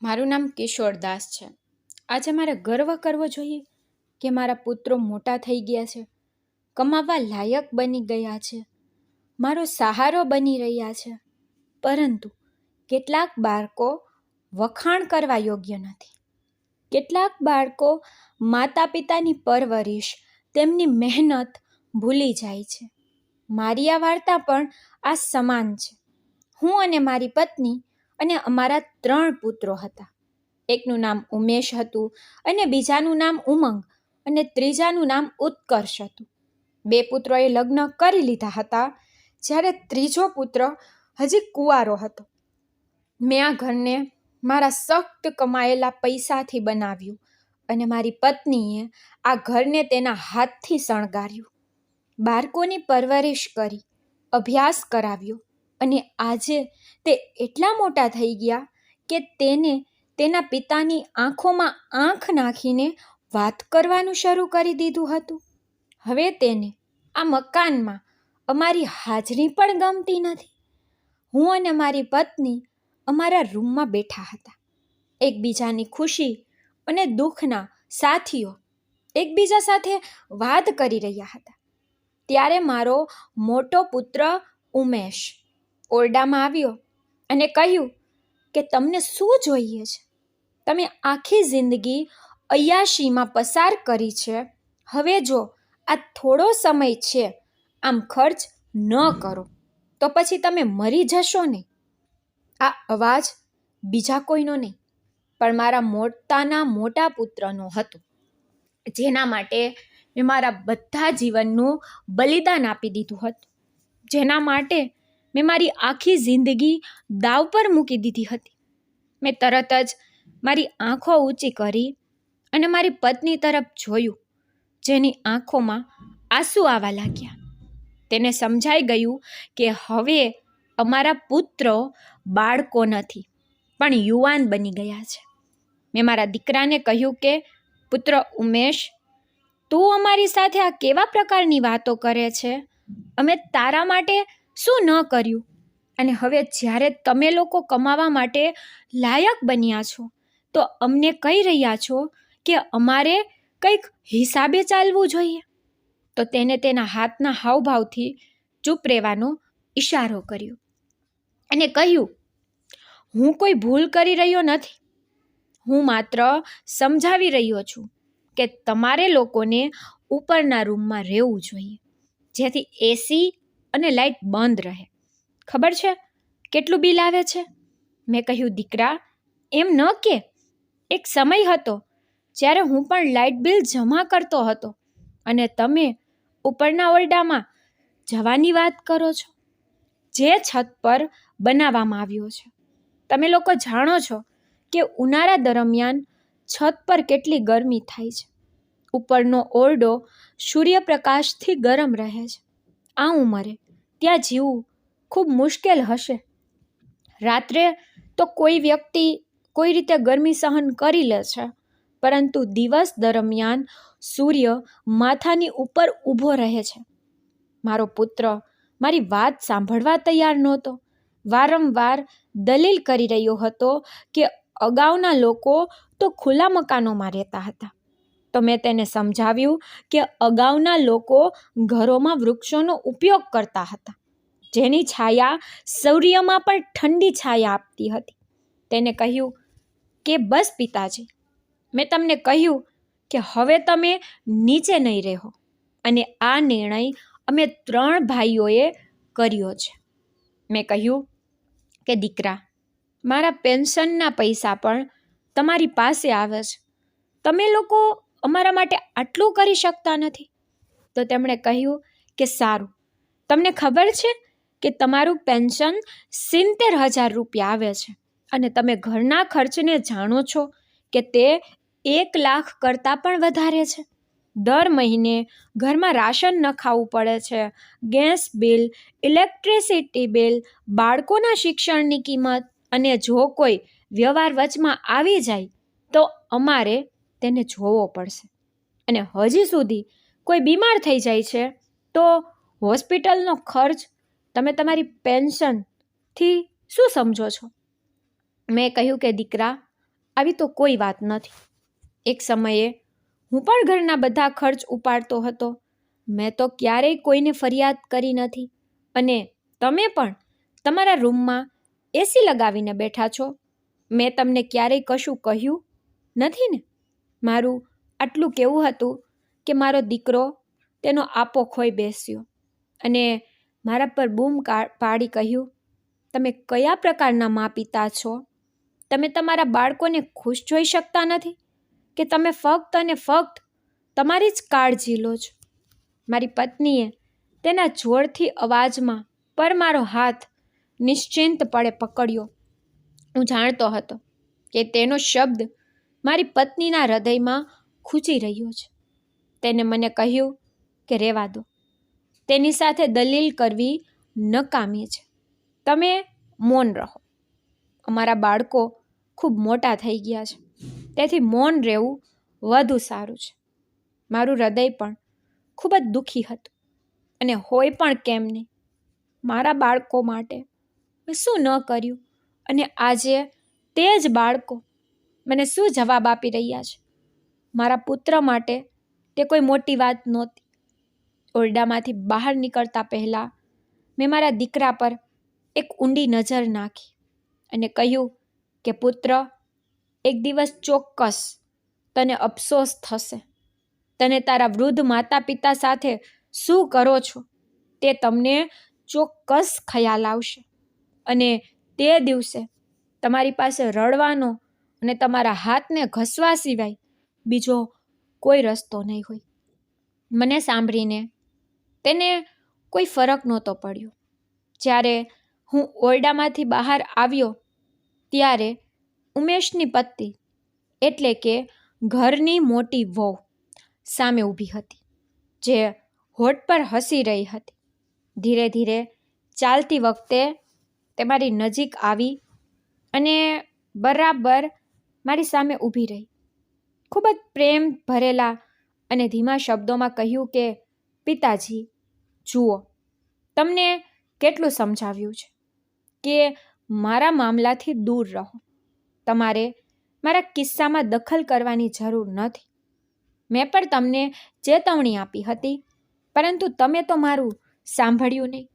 મારું નામ કિશોરદાસ છે. આજે મારે ગર્વ કરવો જોઈએ કે મારા પુત્રો મોટા થઈ ગયા છે, કમાવા લાયક બની ગયા છે, મારો સહારો બની રહ્યા છે. પરંતુ કેટલાક બાળકો વખાણ કરવા યોગ્ય નથી. કેટલાક બાળકો માતા પિતાની પરવરિશ, તેમની મહેનત ભૂલી જાય છે. મારી આ વાર્તા પણ આ સમાન છે. હું અને મારી પત્ની અને અમારા 3 પુત્રો હતા. એકનું નામ ઉમેશ હતું, અને બીજાનું નામ ઉમંગ, અને ત્રીજાનું નામ ઉત્કર્ષ હતું. 2 પુત્રોએ લગ્ન કરી લીધા હતા, જ્યારે ત્રીજો પુત્ર હજી કુંવારો હતો. મેં આ ઘરને મારા સખ્ત કમાયેલા પૈસાથી બનાવ્યું, અને મારી પત્નીએ આ ઘરને તેના હાથથી શણગાર્યું. બાળકોની પરવરિશ કરી, અભ્યાસ કરાવ્યો, અને આજે તે એટલા મોટા થઈ ગયા કે તેને તેના પિતાની આંખોમાં આંખ નાખીને વાત કરવાનું શરૂ કરી દીધું હતું. હવે તેને આ મકાનમાં અમારી હાજરી પણ ગમતી નથી. હું અને મારી પત્ની અમારા રૂમમાં બેઠા હતા, એકબીજાની ખુશી અને દુઃખના સાથીઓ, એકબીજા સાથે વાત કરી રહ્યા હતા. ત્યારે મારો મોટો પુત્ર ઉમેશ ઓરડામાં આવ્યો અને કહ્યું કે તમને શું જોઈએ છે? તમે આખી જિંદગી અય્યાશીમાં પસાર કરી છે. હવે જો આ થોડો સમય છે, આમ ખર્ચ ન કરો તો પછી તમે મરી જશો નહીં. આ અવાજ બીજા કોઈનો નહીં, પણ મારા મોટાના મોટા પુત્રનો હતો, જેના માટે મેં મારા બધા જીવનનું બલિદાન આપી દીધું હતું, જેના માટે મેં મારી આખી જિંદગી દાવ પર મૂકી દીધી હતી. મેં તરત જ મારી આંખો ઊંચી કરી અને મારી પત્ની તરફ જોયું, જેની આંખોમાં આંસુ આવવા લાગ્યા. તેને સમજાઈ ગયું કે હવે અમારા પુત્રો બાળકો નથી, પણ યુવાન બની ગયા છે. મેં મારા દીકરાને કહ્યું કે પુત્ર ઉમેશ, તું અમારી સાથે આ કેવા પ્રકારની વાતો કરે છે? અમે તારા માટે શું ન કર્યું? અને હવે જ્યારે તમે લોકો કમાવા માટે લાયક બન્યા છો, તો અમને કહી રહ્યા છો કે અમારે કંઈક હિસાબે ચાલવું જોઈએ. તો તેને તેના હાથના હાવભાવથી ચૂપ રહેવાનો ઈશારો કર્યો અને કહ્યું, હું કોઈ ભૂલ કરી રહ્યો નથી. હું માત્ર સમજાવી રહ્યો છું કે તમારે લોકોને ઉપરના રૂમમાં રહેવું જોઈએ, જેથી એસી અને લાઇટ બંધ રહે. ખબર છે કેટલું બિલ આવે છે? મેં કહ્યું, દીકરા, એમ ન કે. એક સમય હતો જ્યારે હું પણ લાઇટ બિલ જમા કરતો હતો, અને તમે ઉપરના ઓરડામાં જવાની વાત કરો છો, જે છત પર બનાવવામાં આવ્યો છે. તમે લોકો જાણો છો કે ઉનાળા દરમિયાન છત પર કેટલી ગરમી થાય છે. ઉપરનો ઓરડો સૂર્યપ્રકાશથી ગરમ રહે છે. આ ઉંમરે ત્યાં જીવવું ખૂબ મુશ્કેલ હશે. રાત્રે તો કોઈ વ્યક્તિ કોઈ રીતે ગરમી સહન કરી લે છે, પરંતુ દિવસ દરમિયાન સૂર્ય માથાની ઉપર ઊભો રહે છે. મારો પુત્ર મારી વાત સાંભળવા તૈયાર નહોતો. વારંવાર દલીલ કરી રહ્યો હતો કે અગાઉના લોકો તો ખુલ્લા મકાનોમાં રહેતા હતા. તો મેં તેને સમજાવ્યું કે અગાઉના લોકો ઘરોમાં વૃક્ષોનો ઉપયોગ કરતા હતા, જેની છાયા સૂર્યમાં પણ ઠંડી છાયા આપતી હતી. તેને કહ્યું કે બસ પિતાજી, મેં તમને કહ્યું કે હવે તમે નીચે નહીં રહો, અને આ નિર્ણય અમે 3 ભાઈઓએ કર્યો છે. મેં કહ્યું કે દીકરા, મારા પેન્શનના પૈસા પણ તમારી પાસે આવે છે. તમે લોકો અમારા માટે આટલું કરી શકતા નથી? તો તેમણે કહ્યું કે સારું, તમને ખબર છે કે તમારું પેન્શન 70,000 રૂપિયા આવે છે, અને તમે ઘરના ખર્ચને જાણો છો કે તે 1 લાખ કરતાં પણ વધારે છે. દર મહિને ઘરમાં રાશન નખાવવું પડે છે, ગેસ બિલ, ઇલેક્ટ્રિસિટી બિલ, બાળકોના શિક્ષણની કિંમત, અને જો કોઈ વ્યવહાર વચમાં આવી જાય તો અમારે તેને જોવો પડશે. અને હજી સુધી કોઈ બીમાર થઈ જાય છે તો હોસ્પિટલનો ખર્ચ તમે તમારી પેન્શનથી શું સમજો છો? મેં કહ્યું કે દીકરા, આવી તો કોઈ વાત નથી. એક સમયે હું પણ ઘરના બધા ખર્ચ ઉપાડતો હતો. મેં તો ક્યારેય કોઈને ફરિયાદ કરી નથી. અને તમે પણ તમારા રૂમમાં એસી લગાવીને બેઠા છો. મેં તમને ક્યારેય કશું કહ્યું નથી ને? મારું આટલું કહેવું હતું કે મારો દીકરો તેનો આપો ખોઈ બેસ્યો અને મારા પર બૂમ પાડી કહ્યું, તમે કયા પ્રકારના મા પિતા છો? તમે તમારા બાળકોને ખુશ જોઈ શકતા નથી કે તમે ફક્ત અને ફક્ત તમારી જ કાળજી લો છો? મારી પત્નીએ તેના જોરથી અવાજમાં પર મારો હાથ નિશ્ચિંતપણે પકડ્યો. હું જાણતો હતો કે તેનો શબ્દ મારી પત્નીના હૃદયમાં ખૂંચી રહ્યો છે. તેને મને કહ્યું કે રહેવા દો, તેની સાથે દલીલ કરવી નકામી છે. તમે મૌન રહો. અમારા બાળકો ખૂબ મોટા થઈ ગયા છે, તેથી મૌન રહેવું વધુ સારું છે. મારું હૃદય પણ ખૂબ જ દુઃખી હતું અને હોય પણ કેમ નહીં. મારા બાળકો માટે મેં શું ન કર્યું અને આજે તે જ બાળકો મને શું જવાબ આપી રહ્યા છે? મારા પુત્ર માટે તે કોઈ મોટી વાત નહોતી. ઓરડામાંથી બહાર નીકળતા પહેલાં મેં મારા દીકરા પર એક ઊંડી નજર નાખી અને કહ્યું કે પુત્ર, એક દિવસ ચોક્કસ તને અફસોસ થશે. તને તારા વૃદ્ધ માતા પિતા સાથે શું કરો છો તે તમને ચોક્કસ ખ્યાલ આવશે અને તે દિવસે તમારી પાસે રડવાનો અને તમારા હાથને ઘસવા સિવાય બીજો કોઈ રસ્તો નહીં હોય. મને સાંભળીને તેને કોઈ ફરક નહોતો પડ્યો. જ્યારે હું ઓરડામાંથી બહાર આવ્યો ત્યારે ઉમેશની પત્ની એટલે કે ઘરની મોટી વહુ સામે ઊભી હતી, જે હોઠ પર હસી રહી હતી. ધીરે ધીરે ચાલતી વખતે તે મારી નજીક આવી અને બરાબર મારી સામે ઊભી રહી. ખૂબ જ પ્રેમ ભરેલા અને ધીમા શબ્દોમાં કહ્યું કે પિતાજી, જુઓ, તમને કેટલું સમજાવ્યું છે કે મારા મામલાથી દૂર રહો. તમારે મારા કિસ્સામાં દખલ કરવાની જરૂર નથી. મેં પણ તમને ચેતવણી આપી હતી, પરંતુ તમે તો મારું સાંભળ્યું નહીં.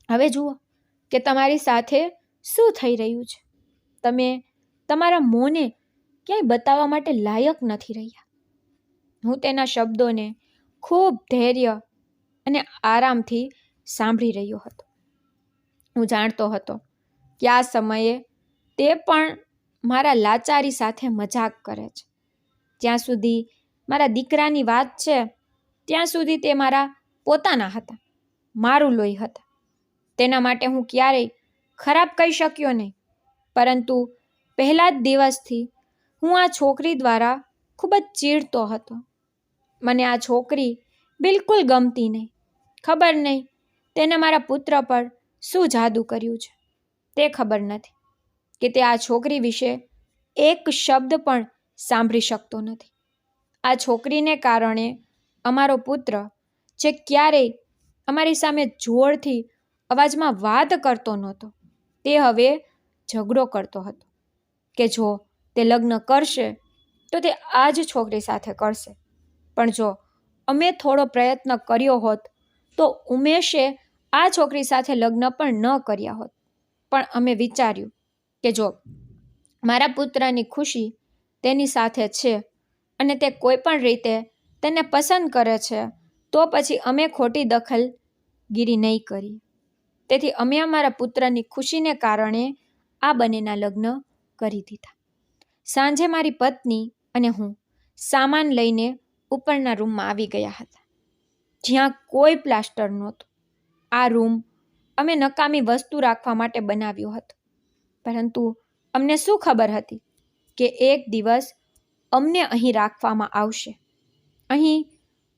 હવે જુઓ કે તમારી સાથે શું થઈ રહ્યું છે. તમે તમારા મોંને ક્યાંય બતાવવા માટે લાયક નથી રહ્યા. હું તેના શબ્દોને ખૂબ ધૈર્ય અને આરામથી સાંભળી રહ્યો હતો. હું જાણતો હતો કે આ સમયે તે પણ મારા લાચારી સાથે મજાક કરે છે. જ્યાં સુધી મારા દીકરાની વાત છે, ત્યાં સુધી તે મારા પોતાના હતા, મારું લોહી હતા. તેના માટે હું ક્યારેય ખરાબ કહી શક્યો નહીં. પરંતુ પહેલા જ દિવસથી હું આ છોકરી દ્વારા ખૂબ જ ચીડતો હતો. મને આ છોકરી બિલકુલ ગમતી નહીં. ખબર નહીં તેને મારા પુત્ર પર શું જાદુ કર્યું છે. તે ખબર નથી કે તે આ છોકરી વિશે એક શબ્દ પણ સાંભળી શકતો નથી. આ છોકરીને કારણે અમારો પુત્ર, જે ક્યારેય અમારી સામે જોરથી અવાજમાં વાત કરતો નહોતો, તે હવે ઝઘડો કરતો હતો કે જો તે લગ્ન કરશે તો તે આ જ છોકરી સાથે કરશે. પણ જો અમે થોડો પ્રયત્ન કર્યો હોત તો ઉમેશે આ છોકરી સાથે લગ્ન પણ ન કર્યા હોત. પણ અમે વિચાર્યું કે જો મારા પુત્રની ખુશી તેની સાથે છે અને તે કોઈ પણ રીતે તેને પસંદ કરે છે, તો પછી અમે ખોટી દખલગીરી નહીં કરીએ. તેથી અમે અમારા પુત્રની ખુશીને કારણે આ બંનેના લગ્ન કરી દીધા. સાંજે મારી પત્ની અને હું સામાન લઈને ઉપરના રૂમમાં આવી ગયા હતા, જ્યાં કોઈ પ્લાસ્ટર નહોતું. આ રૂમ અમે નકામી વસ્તુ રાખવા માટે બનાવ્યો હતો, પરંતુ અમને શું ખબર હતી કે એક દિવસ અમને અહીં રાખવામાં આવશે. અહીં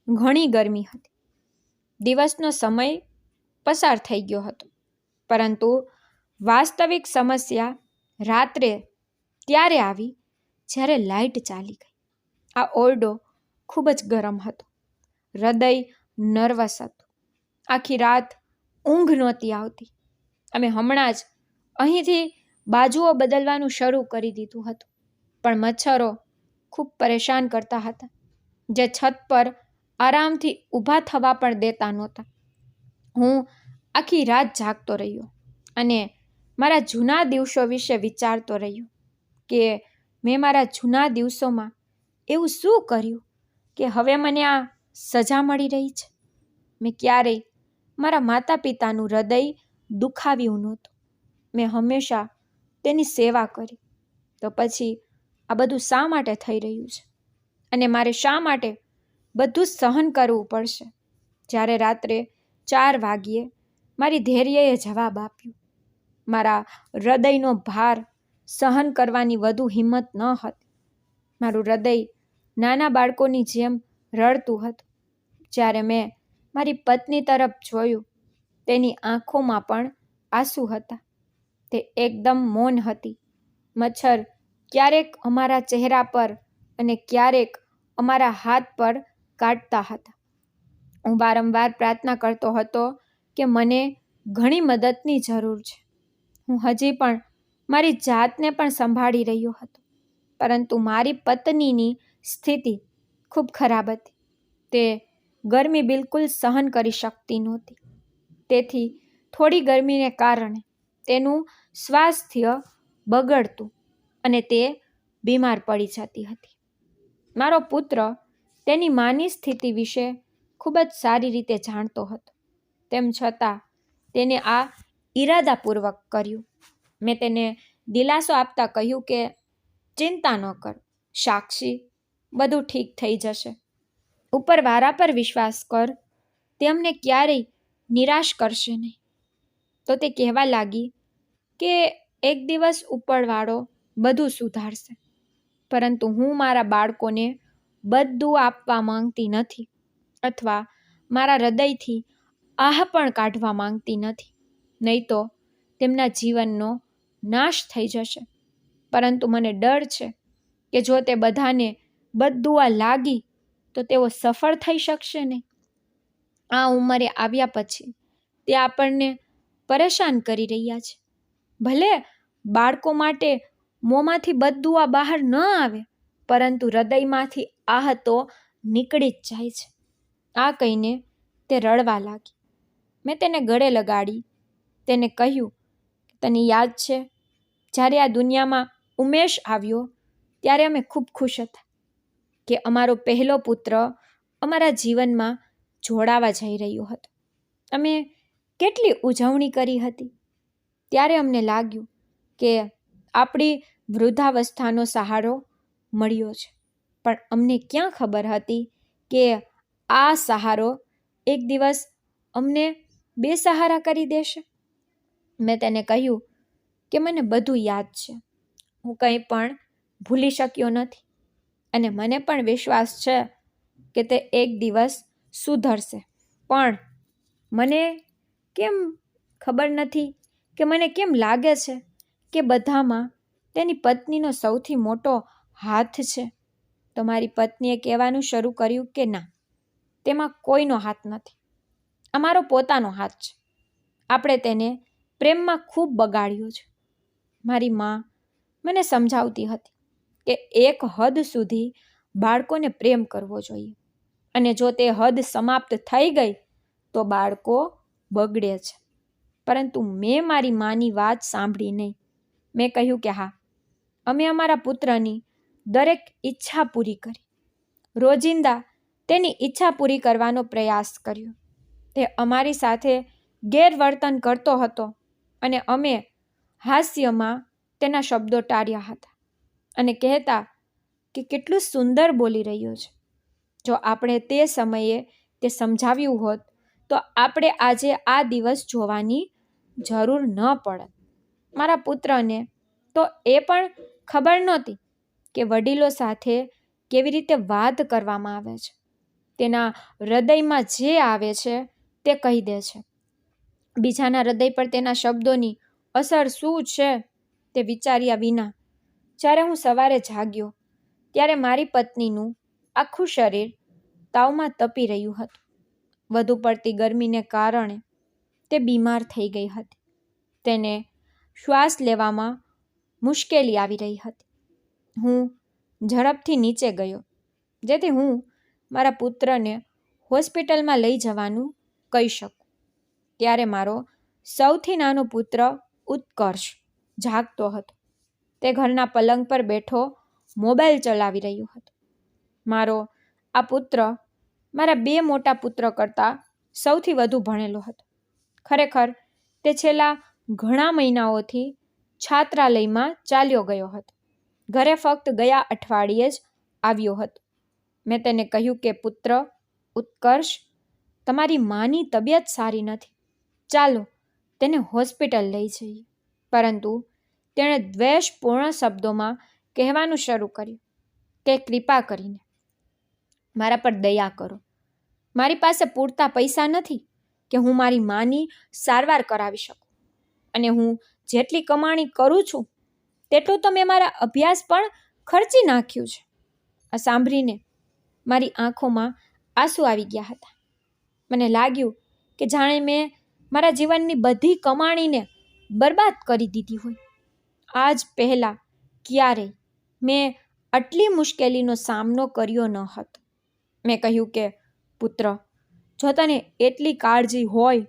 ઘણી ગરમી હતી. દિવસનો સમય પસાર થઈ ગયો હતો, પરંતુ વાસ્તવિક સમસ્યા રાત્રે ત્યારે આવી જ્યારે લાઇટ ચાલી ગઈ. આ ઓરડો ખૂબ જ ગરમ હતો. હૃદય નર્વસ હતું. આખી રાત ઊંઘ નહોતી આવતી. અમે હમણાં જ અહીંથી બાજુઓ બદલવાનું શરૂ કરી દીધું હતું, પણ મચ્છરો ખૂબ પરેશાન કરતા હતા, જે છત પર આરામથી ઊભા થવા પણ દેતા નહોતા. હું આખી રાત જાગતો રહ્યો અને મારા જૂના દિવસો વિશે વિચારતો રહ્યો કે મેં મારા જૂના દિવસોમાં એવું શું કર્યું કે હવે મને આ સજા મળી રહી છે. મેં ક્યારેય મારા માતા પિતાનું હૃદય દુખાવ્યું નહોતું. મેં હંમેશા તેની સેવા કરી. તો પછી આ બધું શા માટે થઈ રહ્યું છે અને મારે શા માટે બધું સહન કરવું પડશે? જ્યારે રાત્રે 4 વાગ્યે મારી ધૈર્યએ જવાબ આપ્યો. મારા હૃદયનો ભાર સહન કરવાની વધુ હિંમત ન હતી. મારું હૃદય નાના બાળકોની જેમ રડતું હતું. જ્યારે મેં મારી પત્ની તરફ જોયું, તેની આંખોમાં પણ આંસુ હતા. તે એકદમ મૌન હતી. મચ્છર ક્યારેક અમારા ચહેરા પર અને ક્યારેક અમારા હાથ પર કાટતા હતા. હું વારંવાર પ્રાર્થના કરતો હતો કે મને ઘણી મદદની જરૂર છે. હું હજી પણ મારી જાતને પણ સંભાળી રહ્યો હતો, પરંતુ મારી પત્નીની સ્થિતિ ખૂબ ખરાબ હતી. તે ગરમી બિલકુલ સહન કરી શકતી નહોતી. તેથી થોડી ગરમીને કારણે તેનું સ્વાસ્થ્ય બગડતું અને તે બીમાર પડી જતી હતી. મારો પુત્ર તેની માની સ્થિતિ વિશે ખૂબ જ સારી રીતે જાણતો હતો. તેમ છતાં તેને આ ઈરાદાપૂર્વક કર્યું. મેં તેને દિલાસો આપતા કહ્યું કે ચિંતા ન કર સાક્ષી, બધું ઠીક થઈ જશે. ઉપરવાળા પર વિશ્વાસ કર, તે અમને ક્યારેય નિરાશ કરશે નહીં. તો તે કહેવા લાગી કે એક દિવસ ઉપરવાળો બધું સુધારશે. પરંતુ હું મારા બાળકોને બધું આપવા માંગતી નથી અથવા મારા હૃદયથી આહ પણ કાઢવા માંગતી નથી. નહીં તો તેમના જીવનનો નાશ થઈ જશે. પરંતુ મને ડર છે કે જો તે બધાને બદદુઆ લાગી તો તેઓ સફળ થઈ શકશે નહીં. આ ઉંમરે આવ્યા પછી તે આપણને પરેશાન કરી રહ્યા છે. ભલે બાળકો માટે મોંમાંથી બદદુઆ બહાર ન આવે, પરંતુ હૃદયમાંથી આહ તો નીકળી જ જાય છે. આ કહીને તે રડવા લાગી. મેં તેને ગળે લગાડી તેને કહ્યું, તને યાદ છે જ્યારે આ દુનિયામાં ઉમેશ આવ્યો ત્યારે અમે ખૂબ ખુશ હતા કે અમારો પહેલો પુત્ર અમારા જીવનમાં જોડાવા જઈ રહ્યો હતો. અમે કેટલી ઉજવણી કરી હતી. ત્યારે અમને લાગ્યું કે આપણી વૃદ્ધાવસ્થાનો સહારો મળ્યો છે. પણ અમને ક્યાં ખબર હતી કે આ સહારો એક દિવસ અમને બેસહારા કરી દેશે. મેં તેને કહ્યું કે મને બધું યાદ છે. હું કંઈ પણ ભૂલી શક્યો નથી અને મને પણ વિશ્વાસ છે કે તે એક દિવસ સુધરશે. પણ મને કેમ ખબર નથી કે મને કેમ લાગે છે કે બધામાં તેની પત્નીનો સૌથી મોટો હાથ છે. તો મારી પત્નીએ કહેવાનું શરૂ કર્યું કે ના, તેમાં કોઈનો હાથ નથી. અમારો પોતાનો હાથ છે. આપણે તેને પ્રેમમાં ખૂબ બગાડ્યો છે. મારી માં મને સમજાવતી હતી કે એક હદ સુધી બાળકોને પ્રેમ કરવો જોઈએ અને જો તે હદ સમાપ્ત થઈ ગઈ તો બાળકો બગડે છે. પરંતુ મેં મારી માની વાત સાંભળી નહીં. મેં કહ્યું કે હા, અમે અમારા પુત્રની દરેક ઈચ્છા પૂરી કરી. રોજિંદા તેની ઈચ્છા પૂરી કરવાનો પ્રયાસ કર્યો. તે અમારી સાથે ગેરવર્તન કરતો હતો અને અમે હાસ્યમાં તેના શબ્દો ટાળ્યા હતા અને કહેતા કે કેટલું સુંદર બોલી રહ્યો છે. જો આપણે તે સમયે તે સમજાવ્યું હોત તો આપણે આજે આ દિવસ જોવાની જરૂર ન પડત. મારા પુત્રને તો એ પણ ખબર નહોતી કે વડીલો સાથે કેવી રીતે વાત કરવામાં આવે છે. તેના હૃદયમાં જે આવે છે તે કહી દે છે. બીજાના હૃદય પર તેના શબ્દોની અસર શું છે તે વિચાર્યા વિના જ્યારે હું સવારે જાગ્યો ત્યારે મારી પત્નીનું આખું શરીર તાવમાં તપી રહ્યું હતું. વધુ પડતી ગરમીને કારણે તે બીમાર થઈ ગઈ હતી. તેને શ્વાસ લેવામાં મુશ્કેલી આવી રહી હતી. હું ઝડપથી નીચે ગયો, જેથી હું મારા પુત્રને હોસ્પિટલમાં લઈ જવાનું કહી શકું. ત્યારે મારો સૌથી નાનો પુત્ર ઉત્કર્ષ જાગતો હતો. તે ઘરના પલંગ પર બેઠો મોબાઈલ ચલાવી રહ્યો હતો. મારો આ પુત્ર મારા 2 મોટા પુત્ર કરતાં સૌથી વધુ ભણેલો હતો. ખરેખર તે છેલ્લા ઘણા મહિનાઓથી છાત્રાલયમાં ચાલ્યો ગયો હતો. ઘરે ફક્ત ગયા અઠવાડિયે જ આવ્યો હતો. મેં તેને કહ્યું કે પુત્ર ઉત્કર્ષ, તમારી માની તબિયત સારી નથી, ચાલો તેને હોસ્પિટલ લઈ જઈએ. પરંતુ તેણે દ્વેષપૂર્ણ શબ્દોમાં કહેવાનું શરૂ કર્યું કે કૃપા કરીને મારા પર દયા કરો. મારી પાસે પૂરતા પૈસા નથી કે હું મારી માની સારવાર કરાવી શકું, અને હું જેટલી કમાણી કરું છું તેટલું તો મેં મારા અભ્યાસ પણ ખર્ચી નાખ્યું છે. આ સાંભળીને મારી આંખોમાં આંસુ આવી ગયા હતા. મને લાગ્યું કે જાણે મેં મારા જીવનની બધી કમાણીને બરબાદ કરી દીધી હોય. આજ પહેલાં ક્યારેય મેં આટલી મુશ્કેલીનો સામનો કર્યો ન હતો. મેં કહ્યું કે પુત્ર, જો તને એટલી કાળજી હોય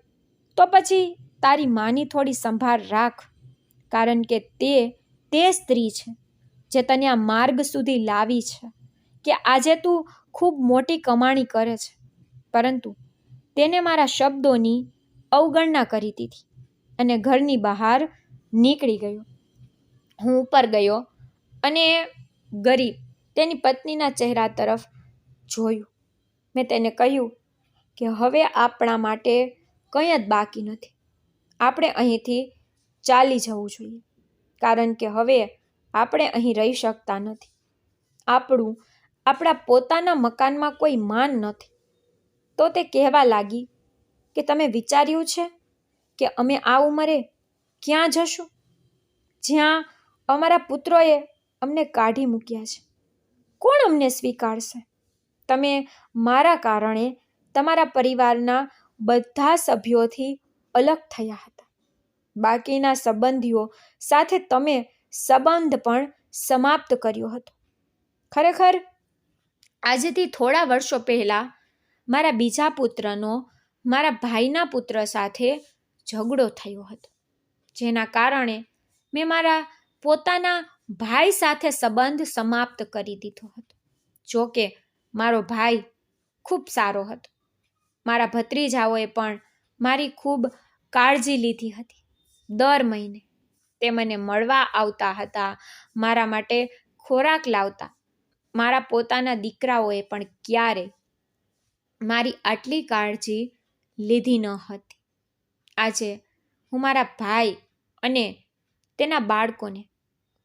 તો પછી તારી માની થોડી સંભાળ રાખ, કારણ કે તે સ્ત્રી છે જે તને આ માર્ગ સુધી લાવી છે કે આજે તું ખૂબ મોટી કમાણી કરે છે. પરંતુ તેને મારા શબ્દોની અવગણના કરી દીધી અને ઘરની બહાર નીકળી ગયો. હું ઉપર ગયો અને ગરીબ તેની પત્નીના ચહેરા તરફ જોયું. મેં તેને કહ્યું કે હવે આપણા માટે કંઈ જ બાકી નથી. આપણે અહીંથી ચાલી જવું જોઈએ, કારણ કે હવે આપણે અહીં રહી શકતા નથી. આપણા પોતાના મકાનમાં કોઈ માન નથી. તો તે કહેવા લાગી કે તમે વિચાર્યું છે કે અમે આ ઉંમરે ક્યાં જશું, જ્યાં અમારા પુત્રોએ અમને કાઢી મૂક્યા છે? કોણ અમને સ્વીકારશે? તમે મારા કારણે તમારા પરિવારના બધા સભ્યોથી અલગ થયા હતા. બાકીના સંબંધીઓ સાથે તમે સંબંધ પણ સમાપ્ત કર્યો હતો. ખરેખર આજથી થોડા વર્ષો પહેલાં મારા બીજા પુત્રનો મારા ભાઈના પુત્ર સાથે ઝઘડો થયો હતો, જેના કારણે મેં મારા પોતાના ભાઈ સાથે સંબંધ સમાપ્ત કરી દીધો હતો. જો કે મારો ભાઈ ખૂબ સારો હતો. મારા ભત્રીજાઓએ પણ મારી ખૂબ કાળજી લીધી હતી. દર મહિને તે મને મળવા આવતા હતા, મારા માટે ખોરાક લાવતા. મારા પોતાના દીકરાઓએ પણ ક્યારેય મારી આટલી કાળજી લીધી ન હતી. આજે હું મારા ભાઈ અને તેના બાળકોને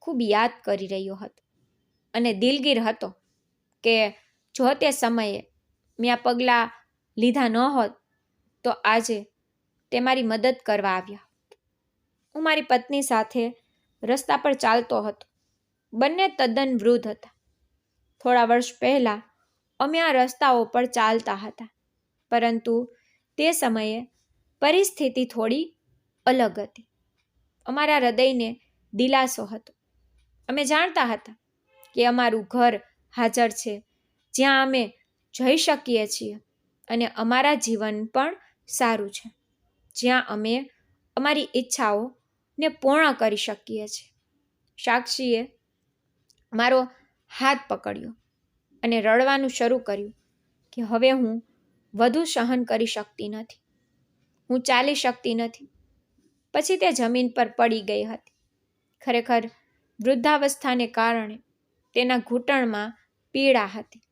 ખૂબ યાદ કરી રહ્યો હતો અને દિલગીર હતો કે જો તે સમયે મેં આ પગલાં લીધા ન હોત તો આજે તે મારી મદદ કરવા આવ્યા હોત. હું મારી પત્ની સાથે રસ્તા પર ચાલતો હતો. બંને તદ્દન વૃદ્ધ હતા. થોડા વર્ષ પહેલાં અમે આ રસ્તાઓ પર ચાલતા હતા, પરંતુ તે સમયે પરિસ્થિતિ થોડી અલગ હતી. અમારા હૃદયને દિલાસો હતો. અમે જાણતા હતા કે અમારું ઘર હાજર છે, જ્યાં અમે જઈ શકીએ છીએ, અને અમારા જીવન પણ સારું છે, જ્યાં અમે અમારી ઈચ્છાઓને પૂર્ણ કરી શકીએ છીએ. સાક્ષીએ મારો હાથ પકડ્યો અને રડવાનું શરૂ કર્યું કે હવે હું વધુ સહન કરી શકતી નથી, હું ચાલી શકતી નથી. પછી તે જમીન પર પડી ગઈ હતી. ખરેખર વૃદ્ધાવસ્થાને કારણે તેના ઘૂંટણમાં પીડા હતી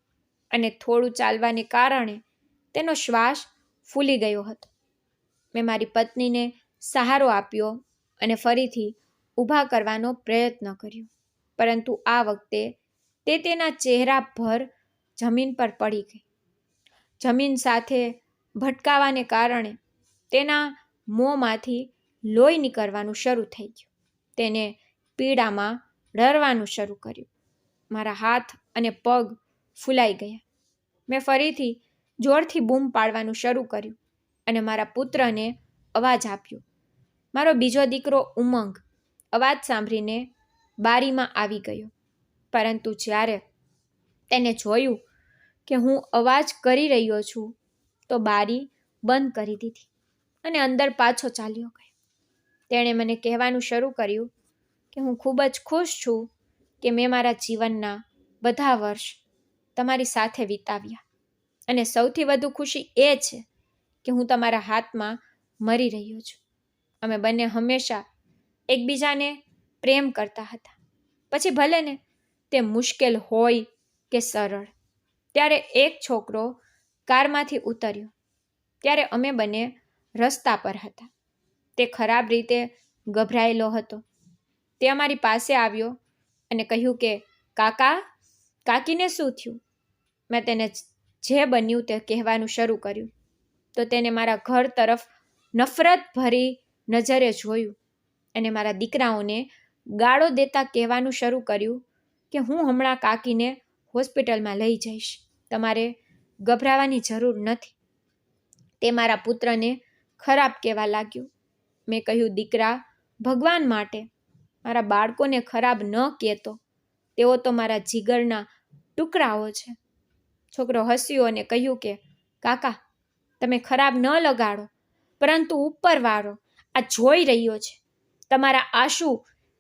અને થોડું ચાલવાને કારણે તેનો શ્વાસ ફૂલી ગયો હતો. મેં મારી પત્નીને સહારો આપ્યો અને ફરીથી ઊભા કરવાનો પ્રયત્ન કર્યો, પરંતુ આ વખતે તે તેના ચહેરા પર જમીન પર પડી ગઈ. જમીન સાથે ભટકાવાને કારણે તેના મોંમાંથી લોહી નીકળવાનું શરૂ થઈ ગયું. તેને પીડામાં રડવાનું શરૂ કર્યું. મારા હાથ અને પગ ફૂલાઈ ગયા. મેં ફરીથી જોરથી બૂમ પાડવાનું શરૂ કર્યું અને મારા પુત્રને અવાજ આપ્યો. મારો બીજો દીકરો ઉમંગ અવાજ સાંભળીને બારીમાં આવી ગયો. પરંતુ જ્યારે તેને જોયું કે હું અવાજ કરી રહ્યો છું તો બારી બંધ કરી દીધી અને અંદર પાછો ચાલ્યો ગયો. તેણે મને કહેવાનું શરૂ કર્યું કે હું ખૂબ જ ખુશ છું કે મેં મારા જીવનના બધા વર્ષ તમારી સાથે વિતાવ્યા અને સૌથી વધુ ખુશી એ છે કે હું તમારા હાથમાં મરી રહ્યો છું. અમે બંને હંમેશા એકબીજાને પ્રેમ કરતા હતા, પછી ભલે ને તે મુશ્કેલ હોય કે સરળ. ત્યારે એક છોકરો કારમાંથી ઉતર્યો ત્યારે અમે બંને રસ્તા પર હતા. તે ખરાબ રીતે ગભરાયેલો હતો. તે અમારી પાસે આવ્યો અને કહ્યું કે કાકા, કાકીને શું થયું? મેં તેને જે બન્યું તે કહેવાનું શરૂ કર્યું તો તેને મારા ઘર તરફ નફરત ભરી નજરે જોયું અને મારા દીકરાઓને ગાળો દેતા કહેવાનું શરૂ કર્યું કે હું હમણાં કાકીને હોસ્પિટલમાં લઈ જઈશ, તમારે ગભરાવાની જરૂર નથી. તે મારા પુત્રને ખરાબ કહેવા લાગ્યું. મેં કહ્યું, દીકરા, ભગવાન માટે મારા બાળકોને ખરાબ ન કહેતો, તેઓ તો મારા જીગરના ટુકડાઓ છે. છોકરો હસ્યો અને કહ્યું કે કાકા, તમે ખરાબ ન લગાડો, પરંતુ ઉપરવાળો આ જોઈ રહ્યો છે. તમારા આંસુ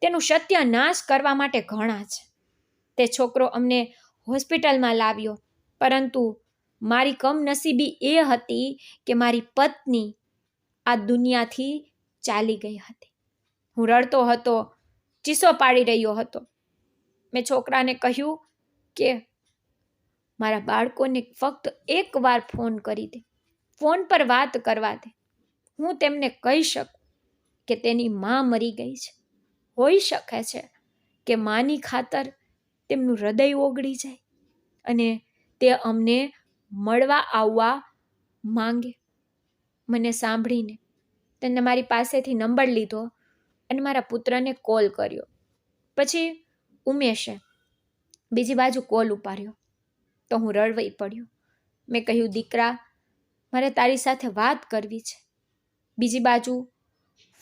તેનું સત્યનાશ કરવા માટે ઘણા છે. તે છોકરો અમને હોસ્પિટલમાં લાવ્યો, પરંતુ મારી કમનસીબી એ હતી કે મારી પત્ની આ દુનિયાથી ચાલી ગઈ હતી. હું રડતો હતો, ચીસો પાડી રહ્યો હતો. મેં છોકરાને કહ્યું કે મારા બાળકોને ફક્ત એકવાર ફોન કરી દે, ફોન પર વાત કરવા દે. હું તેમને કહી શકું કે તેની માં મરી ગઈ છે. હોઈ શકે છે કે માની ખાતર તેમનું હૃદય ઓગળી જાય અને તે અમને મળવા આવવા માંગે. મને સાંભળીને તેને મારી પાસેથી નંબર લીધો અને મારા પુત્રને કોલ કર્યો. પછી ઉમેશે બીજી બાજુ કોલ ઉપાડ્યો તો હું રડવાઈ પડ્યો. મેં કહ્યું, દીકરા, મારે તારી સાથે વાત કરવી છે. બીજી બાજુ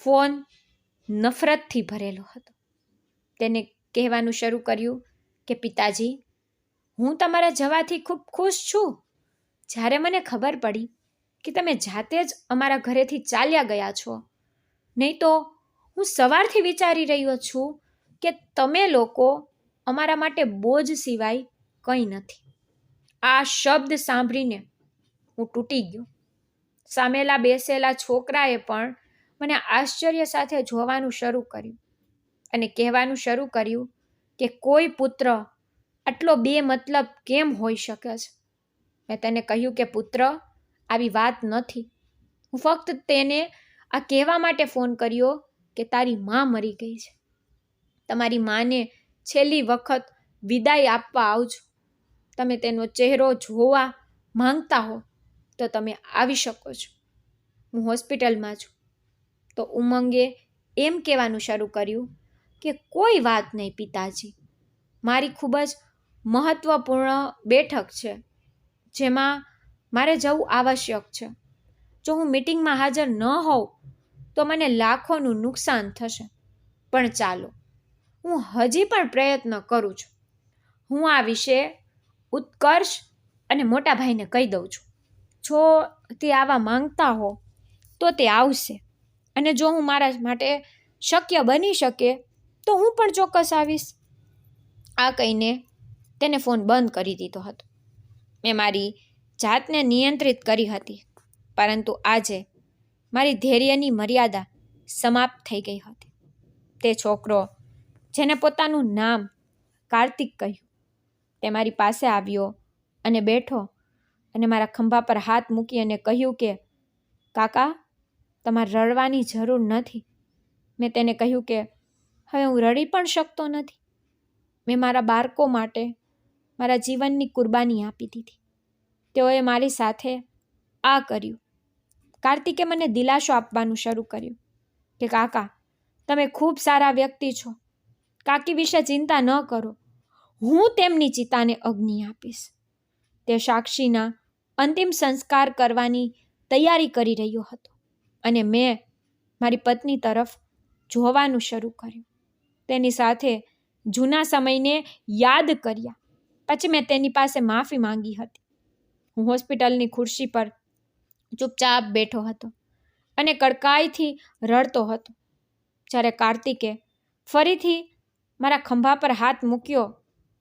ફોન નફરતથી ભરેલો હતો. તેને કહેવાનું શરૂ કર્યું કે પિતાજી, હું તમારા જવાથી ખૂબ ખુશ છું. જ્યારે મને ખબર પડી કે તમે જાતે જ અમારા ઘરેથી ચાલ્યા ગયા છો, નહીં તો હું સવારથી વિચારી રહ્યો છું કે તમે લોકો અમારા માટે બોજ સિવાય કંઈ નથી. આ શબ્દ સાંભળીને હું તૂટી ગયો. સામેલા બેસેલા છોકરાએ પણ મને આશ્ચર્ય સાથે જોવાનું શરૂ કર્યું અને કહેવાનું શરૂ કર્યું કે કોઈ પુત્ર આટલો બેમતલબ કેમ હોઈ શકે છે. મેં તેને કહ્યું કે પુત્ર, આવી વાત નથી. હું ફક્ત તેને આ કહેવા માટે ફોન કર્યો કે તારી માં મરી ગઈ છે. તમારી માને છેલ્લી વખત વિદાય આપવા આવજો. તમે તેનો ચહેરો જોવા માંગતા હો તો તમે આવી શકો છો. હું હોસ્પિટલમાં છું. તો ઉમંગે એમ કહેવાનું શરૂ કર્યું કે કોઈ વાત નહીં પિતાજી, મારી ખૂબ જ મહત્વપૂર્ણ બેઠક છે જેમાં મારે જવું આવશ્યક છે. જો હું મીટિંગમાં હાજર ન હોઉં તો મને લાખોનું નુકસાન થશે. પણ ચાલો, હું હજી પણ પ્રયત્ન કરું છું. હું આ વિશે ઉત્કર્ષ અને મોટા ભાઈને કહી દઉં છું. જો તે આવવા માંગતા હો તો તે આવશે, અને જો હું મારા માટે શક્ય બની શકે તો હું પણ ચોક્કસ આવીશ. આ કહીને તેને ફોન બંધ કરી દીધો હતો. મેં મારી જાતને નિયંત્રિત કરી હતી, પરંતુ આજે મારી ધૈર્યની મર્યાદા સમાપ્ત થઈ ગઈ હતી. તે છોકરો, જેને પોતાનું નામ કાર્તિક કહ્યું, તે મારી પાસે આવ્યો અને બેઠો અને મારા ખંભા પર હાથ મૂકી અને કહ્યું કે કાકા, તમારે રડવાની જરૂર નથી. મેં તેને કહ્યું કે હવે હું રડી પણ શકતો નથી. મેં મારા બાળકો માટે મારા જીવનની કુરબાની આપી દીધી. તેઓએ મારી સાથે આ કર્યું. કાર્તિકે મને દિલાસો આપવાનું શરૂ કર્યું કે કાકા, તમે ખૂબ સારા વ્યક્તિ છો. કાકી વિશે ચિંતા ન કરો, હું તેમની ચિતાને અગ્નિ આપીશ. તે સાક્ષીના અંતિમ સંસ્કાર કરવાની તૈયારી કરી રહ્યો હતો અને મેં મારી પત્ની તરફ જોવાનું શરૂ કર્યું. તેની સાથે જૂના સમયને યાદ કર્યા. પછી મેં તેની પાસે માફી માંગી હતી. હું હોસ્પિટલની ખુરશી પર ચૂપચાપ બેઠો હતો અને કડકાઈથી રડતો હતો. જ્યારે કાર્તિકે ફરીથી મારા ખંભા પર હાથ મૂક્યો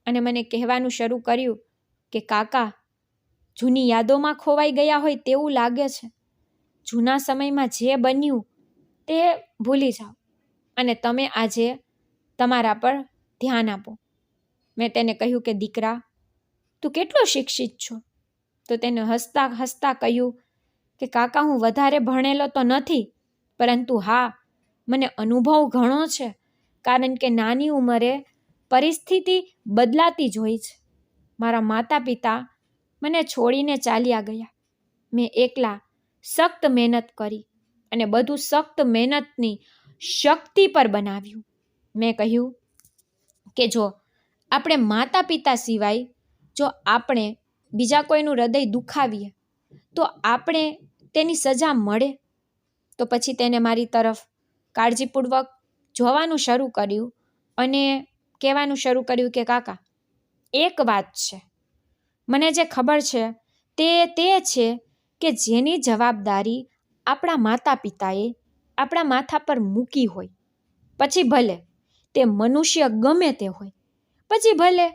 અને મને કહેવાનું શરૂ કર્યું કે કાકા, જૂની યાદોમાં ખોવાઈ ગયા હોય તેવું લાગે છે. જૂના સમયમાં જે બન્યું તે ભૂલી જાઓ અને તમે આજે તમારા પર ધ્યાન આપો. મેં તેને કહ્યું કે દીકરા, તું કેટલો શિક્ષિત છો? તો તેને હસતા હસતા કહ્યું કે કાકા, હું વધારે ભણેલો તો નથી, પરંતુ હા, મને અનુભવ ઘણો છે. કારણ કે નાની ઉંમરે પરિસ્થિતિ બદલાતી જ હોય છે. મારા માતા પિતા મને છોડીને ચાલ્યા ગયા. મેં એકલા સખ્ત મહેનત કરી અને બધું સખ્ત મહેનતની શક્તિ પર બનાવ્યું. મેં કહ્યું કે જો આપણે માતા પિતા સિવાય જો આપણે બીજા કોઈનું હૃદય દુખાવીએ તો આપણે તેની સજા મળે. તો પછી તેને મારી તરફ કાળજીપૂર્વક જોવાનું શરૂ કર્યું અને કહેવાનું શરૂ કર્યું કે કાકા, એક વાત છે, મને જે ખબર છે તે છે કે જેની જવાબદારી આપણા માતા પિતાએ આપણા માથા પર મૂકી હોય, પછી ભલે તે મનુષ્ય ગમે તે હોય, પછી ભલે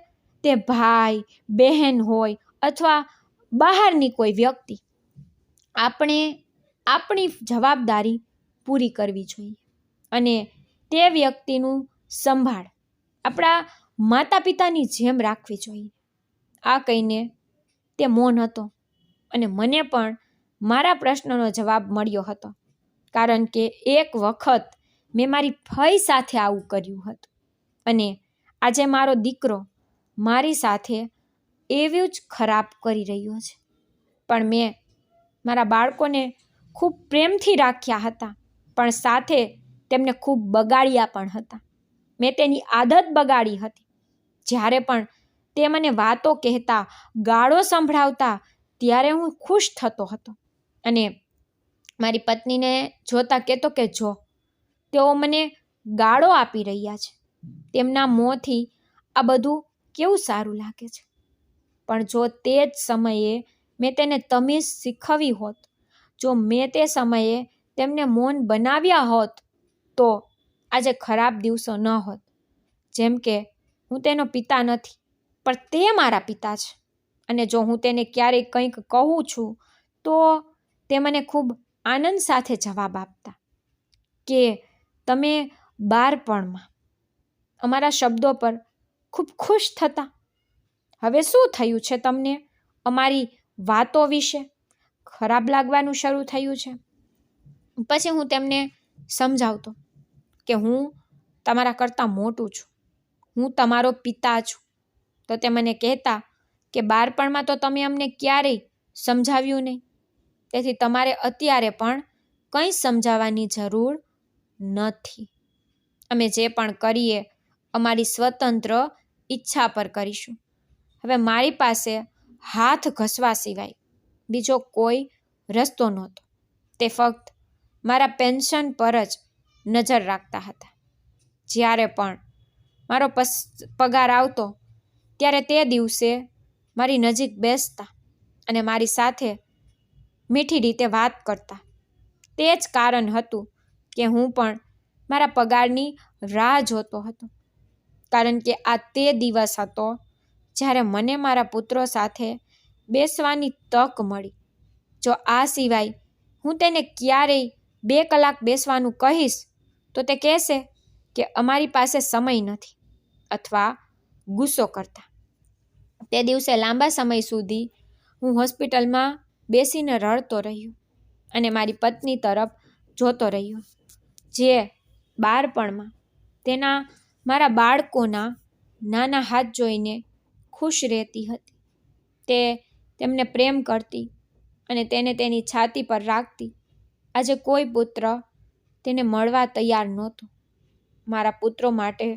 તે ભાઈ બહેન હોય અથવા બહારની કોઈ વ્યક્તિ, આપણે આપણી જવાબદારી પૂરી કરવી જોઈએ અને તે વ્યક્તિનું સંભાળ આપણા માતા પિતાની જેમ રાખવી જોઈએ. આ કહીને તે મૌન હતો અને મને પણ મારા પ્રશ્નનો જવાબ મળ્યો હતો. કારણ કે એક વખત મેં મારી ફઈ સાથે આવું કર્યું હતું અને આજે મારો દીકરો મારી સાથે એવું જ ખરાબ કરી રહ્યો છે. પણ મેં મારા બાળકોને ખૂબ પ્રેમથી રાખ્યા હતા, પણ સાથે તેમને ખૂબ બગાડ્યા પણ હતા. મેં તેની આદત બગાડી હતી. જ્યારે પણ તે મને વાતો કહેતા, ગાળો સંભળાવતા, ત્યારે હું ખુશ થતો હતો અને મારી પત્નીને જોતા કહેતો કે જો, તેઓ મને ગાળો આપી રહ્યા છે, તેમના મોંથી આ બધું કેવું સારું લાગે છે. પણ જો તે જ સમયે મેં તેને તમીઝ શીખવી હોત, જો મેં તે સમયે તેમને મૌન બનાવ્યા હોત, તો આજે ખરાબ દિવસો ન હોત. જેમ કે હું તેનો પિતા નથી, પણ તે મારા પિતા છે અને જો હું તેને ક્યારેય કંઈક કહું છું તો તે મને ખૂબ આનંદ સાથે જવાબ આપતા કે તમે બાળપણમાં અમારા શબ્દો પર ખૂબ ખુશ થતા. હવે શું થયું છે તમને અમારી વાતો વિશે? ખરાબ લાગવાનું શરૂ થયું છે? પછી હું તેમને સમજાવતો કે હું તમારા કરતાં મોટું છું, હું તમારો પિતા છું. તો તે મને કહેતા કે બાળપણમાં તો તમે અમને ક્યારેય સમજાવ્યું નહીં, તેથી તમારે અત્યારે પણ કંઈ સમજાવવાની જરૂર નથી. અમે જે પણ કરીએ અમારી સ્વતંત્ર ઈચ્છા પર કરીશું. હવે મારી પાસે હાથ ઘસવા સિવાય બીજો કોઈ રસ્તો નહોતો. તે ફક્ત મારા પેન્શન પર જ નજર રાખતા હતા. જ્યારે પણ મારો પગાર આવતો ત્યારે તે દિવસે મારી નજીક બેસતા અને મારી સાથે મીઠી રીતે વાત કરતા. તે જ કારણ હતું કે હું પણ મારા પગારની રાહ જોતો હતો. કારણ કે આ તે દિવસ હતો જ્યારે મને મારા પુત્રો સાથે બેસવાની તક મળી. જો આ સિવાય હું તેને ક્યારેય 2 કલાક બેસવાનું કહીશ તો તે કહેશે કે અમારી પાસે સમય નથી અથવા ગુસ્સો કરતા. તે દિવસે લાંબા સમય સુધી હું હોસ્પિટલમાં બેસીને રડતો રહ્યો અને મારી પત્ની તરફ જોતો રહ્યો, જે બાળપણમાં તેના મારા બાળકોના નાના હાથ જોઈને ખુશ રહેતી હતી. તે તેમને પ્રેમ કરતી અને તેને તેની છાતી પર રાખતી. આજે કોઈ પુત્ર તેને મળવા તૈયાર નહોતો. મારા પુત્રો માટે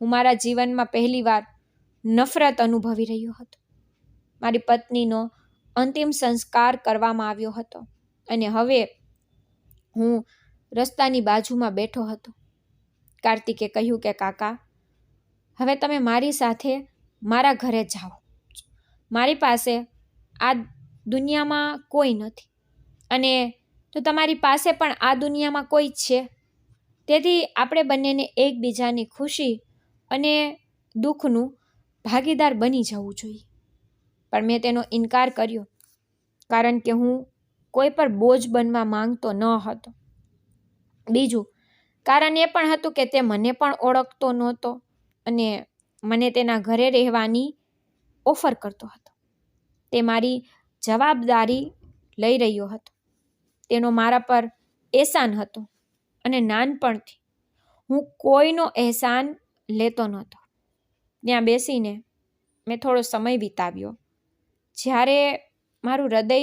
હું મારા જીવનમાં પહેલીવાર નફરત અનુભવી રહ્યો હતો. મારી પત્નીનો અંતિમ સંસ્કાર કરવામાં આવ્યો હતો અને હવે હું રસ્તાની બાજુમાં બેઠો હતો. કાર્તિકે કહ્યું કે કાકા, હવે તમે મારી સાથે મારા ઘરે જાઓ. મારી પાસે આ દુનિયામાં કોઈ નથી અને તો તમારી પાસે પણ આ દુનિયામાં કોઈ જ છે. તેથી આપણે બંનેને એકબીજાની ખુશી અને દુઃખનું ભાગીદાર બની જવું જોઈએ. પણ મેં તેનો ઇનકાર કર્યો, કારણ કે હું કોઈ પર બોજ બનવા માંગતો ન હતો. બીજું કારણ એ પણ હતું કે તે મને પણ ઓળખતો નહોતો અને મને તેના ઘરે રહેવાની ઓફર કરતો હતો. તે મારી જવાબદારી લઈ રહ્યો હતો. તેનો મારા પર એહસાન હતો અને નાનપણથી હું કોઈનો એહસાન લેતો નહોતો. ત્યાં બેસીને મેં થોડો સમય વિતાવ્યો. જ્યારે મારું હૃદય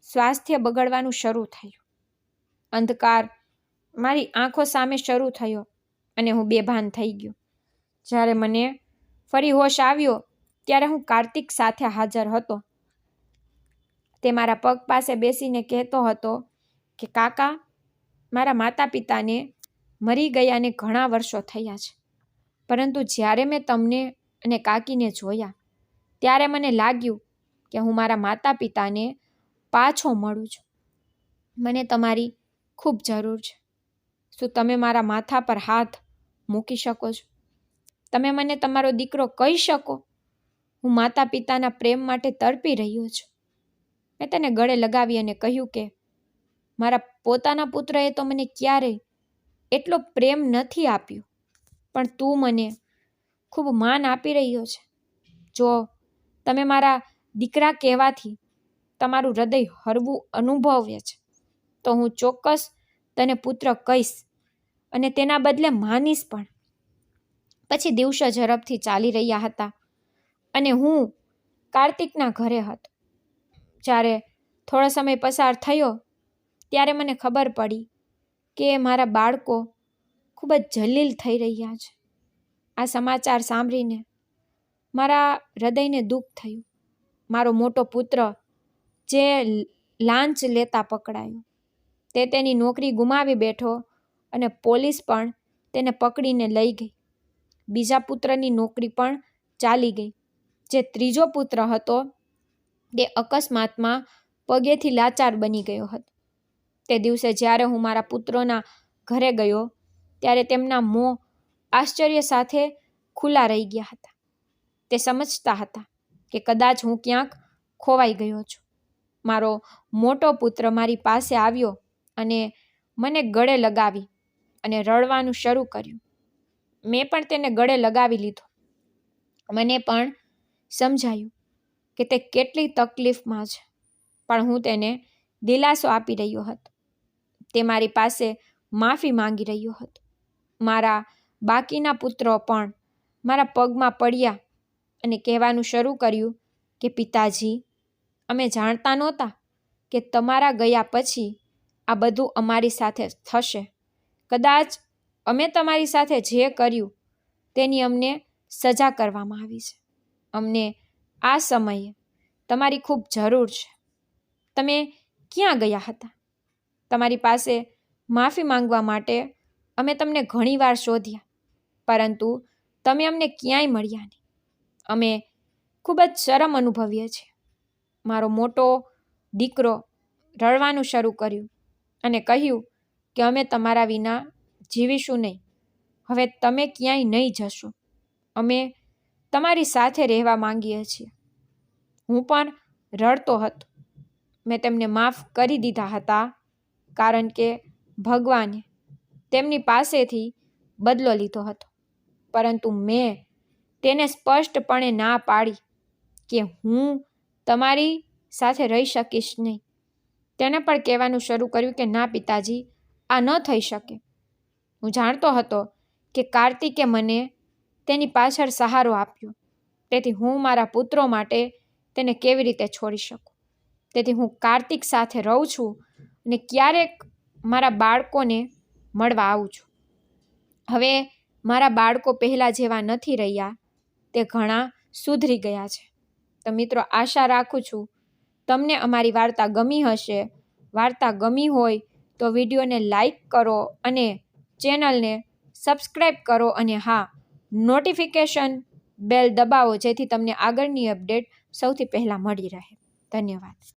સ્વાસ્થ્ય બગડવાનું શરૂ થયું, અંધકાર મારી આંખો સામે શરૂ થયો અને હું બેભાન થઈ ગયો. જ્યારે મને ફરી હોશ આવ્યો ત્યારે હું કાર્તિક સાથે હાજર હતો. તે મારા પગ પાસે બેસીને કહેતો હતો કે કાકા, મારા માતા પિતાને મરી ગયાને ઘણા વર્ષો થયા છે, પરંતુ જ્યારે મેં તમને અને કાકીને જોયા ત્યારે મને લાગ્યું કે હું મારા માતા પિતાને પાછો મળું છું. મને તમારી ખૂબ જરૂર છે. શું તમે મારા માથા પર હાથ મૂકી શકો છો? તમે મને તમારો દીકરો કહી શકો? હું માતા પિતાના પ્રેમ માટે તડપી રહ્યો છું. મેં તેને ગળે લગાવી અને કહ્યું કે મારા પોતાના પુત્રએ તો મને ક્યારેય એટલો પ્રેમ નથી આપ્યો, પણ તું મને ખૂબ માન આપી રહ્યો છે. જો તમે મારા દીકરા કહેવાથી તમારું હૃદય હળવું અનુભવે છે તો હું ચોક્કસ તને પુત્ર કહીશ અને તેના બદલે માનીશ પણ. પછી દિવસો ઝડપથી ચાલી રહ્યા હતા અને હું કાર્તિકના ઘરે હતો. જ્યારે થોડો સમય પસાર થયો ત્યારે મને ખબર પડી કે મારા બાળકો ખૂબ જ જલીલ થઈ રહ્યા છે. આ સમાચાર સાંભળીને મારા હૃદયને દુઃખ થયું. મારો મોટો પુત્ર જે લાંચ લેતા પકડાયો, તે તેની નોકરી ગુમાવી બેઠો અને પોલીસ પણ તેને પકડીને લઈ ગઈ. બીજા પુત્રની નોકરી પણ ચાલી ગઈ. જે ત્રીજો પુત્ર હતો તે અકસ્માતમાં પગેથી લાચાર બની ગયો હતો. તે દિવસે જ્યારે હું મારા પુત્રોના ઘરે ગયો ત્યારે તેમના મોં આશ્ચર્ય સાથે ખુલ્લા રહી ગયા હતા. તે સમજતા હતા કે કદાચ હું ક્યાંક ખોવાઈ ગયો છું. મારો મોટો પુત્ર મારી પાસે આવ્યો અને મને ગળે લગાવી અને રડવાનું શરૂ કર્યું. મેં પણ તેને ગળે લગાવી લીધો. મને પણ સમજાયું કે તે કેટલી તકલીફમાં છે, પણ હું તેને દિલાસો આપી રહ્યો હતો. તે મારી પાસે માફી માંગી રહ્યો હતો. મારા બાકીના પુત્રો પણ મારા પગમાં પડ્યા અને કહેવાનું શરૂ કર્યું કે પિતાજી, અમે જાણતા નહોતા કે તમારા ગયા પછી આ બધું અમારી સાથે થશે. કદાચ અમે તમારી સાથે જે કર્યું તેની અમને સજા કરવામાં આવી છે. અમને આ સમયે તમારી ખૂબ જરૂર છે. તમે ક્યાં ગયા હતા? તમારી પાસે માફી માંગવા માટે અમે તમને ઘણીવાર શોધ્યા, પરંતુ તમે અમને ક્યાંય મળ્યા નહીં. અમે ખૂબ જ શરમ અનુભવીએ છીએ. મારો મોટો દીકરો રડવાનું શરૂ કર્યું અને કહ્યું કે અમે તમારા વિના જીવીશું નહીં. હવે તમે ક્યાંય નહીં જશો. અમે તમારી સાથે રહેવા માંગીએ છીએ. હું પણ રડતો હતો. મેં તેમને માફ કરી દીધા હતા, કારણ કે ભગવાને તેમની પાસેથી બદલો લીધો હતો. પરંતુ મેં તેને સ્પષ્ટપણે ના પાડી કે હું તમારી સાથે રહી શકીશ નહીં. તેને પણ કહેવાનું શરૂ કર્યું કે ના પિતાજી, આ ન થઈ શકે. હું જાણતો હતો કે કાર્તિકે મને તેની પાછળ સહારો આપ્યો, તેથી હું મારા પુત્રો માટે તેને કેવી રીતે છોડી શકું. તેથી હું કાર્તિક સાથે રહું છું અને ક્યારેક મારા બાળકોને મળવા આવું છું. હવે મારા બાળકો પહેલાં જેવા નથી રહ્યા. તે ઘણા સુધરી ગયા છે. તો મિત્રો, આશા રાખું છું તમને અમારી વાર્તા ગમી હશે. વાર્તા ગમી હોય તો વિડીયોને લાઈક કરો અને ચેનલને સબસ્ક્રાઈબ કરો અને હા, નોટિફિકેશન બેલ દબાવો જેથી તમને આગળની અપડેટ સૌથી પહેલાં મળી રહે. ધન્યવાદ.